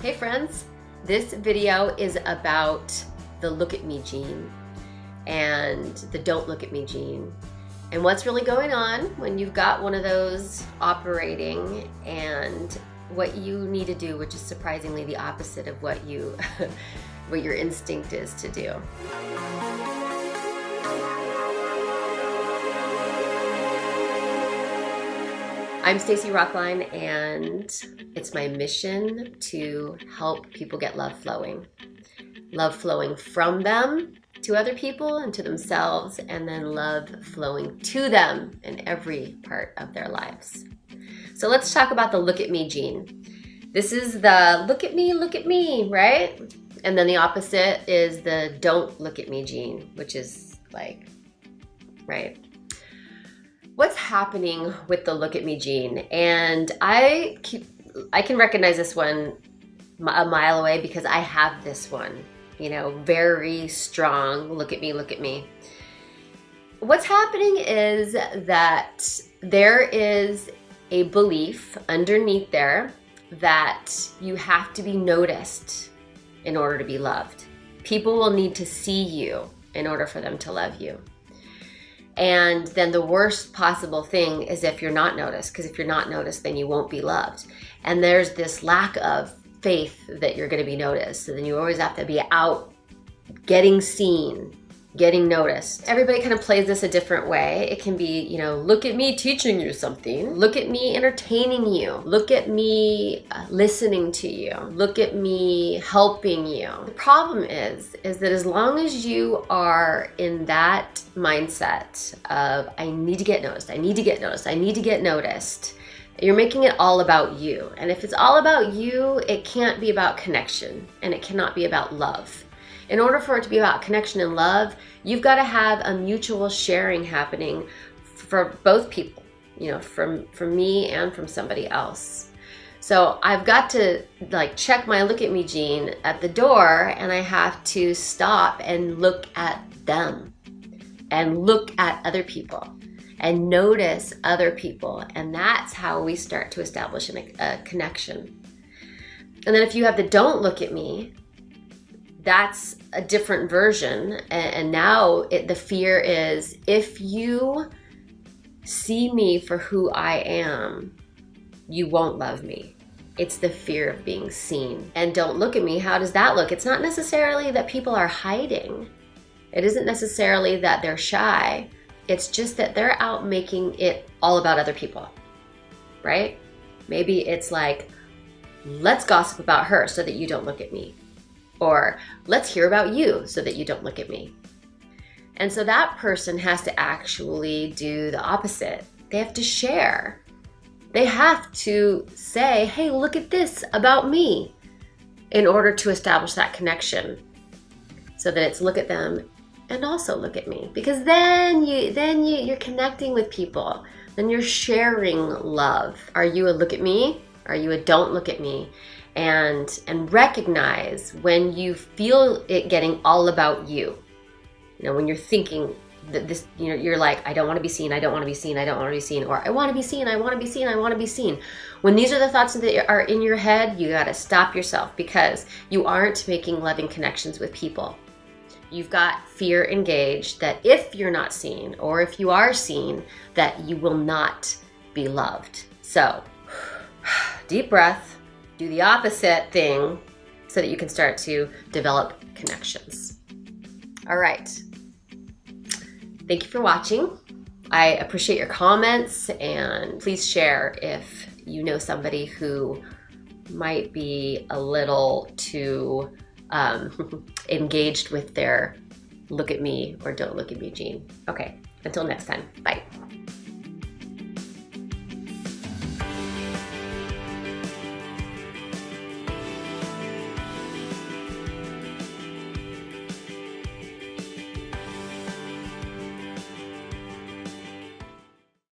Hey friends, this video is about the look at me gene and the don't look at me gene and what's really going on when you've got one of those operating and what you need to do, which is surprisingly the opposite of what you what your instinct is to do. I'm Stacy Rocklein, and it's my mission to help people get love flowing. Love flowing from them to other people and to themselves, and then love flowing to them in every part of their lives. So let's talk about the look at me gene. This is the look at me, right? And then the opposite is the don't look at me gene, which is like, right? What's happening with the look at me gene? And I can recognize this one a mile away because I have this one, very strong look at me. What's happening is that there is a belief underneath there that you have to be noticed in order to be loved. People will need to see you in order for them to love you. And then the worst possible thing is if you're not noticed, because if you're not noticed, then you won't be loved. And there's this lack of faith that you're going to be noticed. So then you always have to be out, getting seen, getting noticed. Everybody kind of plays this a different way. It can be, look at me teaching you something. Look at me entertaining you. Look at me listening to you. Look at me helping you. The problem is that as long as you are in that mindset of I need to get noticed, you're making it all about you. And if it's all about you, it can't be about connection, and it cannot be about love. In order for it to be about connection and love, you've got to have a mutual sharing happening for both people, from me and from somebody else. So I've got to check my look at me gene at the door, and I have to stop and look at them and look at other people and notice other people. And that's how we start to establish a connection. And then if you have the don't look at me, that's a different version. And now the fear is, if you see me for who I am, you won't love me. It's the fear of being seen. And don't look at me, how does that look? It's not necessarily that people are hiding. It isn't necessarily that they're shy. It's just that they're out making it all about other people, right? Maybe it's like, let's gossip about her so that you don't look at me. Or let's hear about you so that you don't look at me. And so that person has to actually do the opposite. They have to share. They have to say, hey, look at this about me, in order to establish that connection. So that it's look at them and also look at me. Because then you're connecting with people. Then you're sharing love. Are you a look at me? Are you a don't look at me? And recognize when you feel it getting all about you. When you're thinking that this, you're like, I don't want to be seen, I don't want to be seen, I don't want to be seen, or I want to be seen, I want to be seen, I want to be seen. When these are the thoughts that are in your head, you got to stop yourself, because you aren't making loving connections with people. You've got fear engaged that if you're not seen, or if you are seen, that you will not be loved. So, deep breath. Do the opposite thing so that you can start to develop connections. All right. Thank you for watching. I appreciate your comments, and please share if you know somebody who might be a little too engaged with their look at me or don't look at me gene. Okay, until next time. Bye.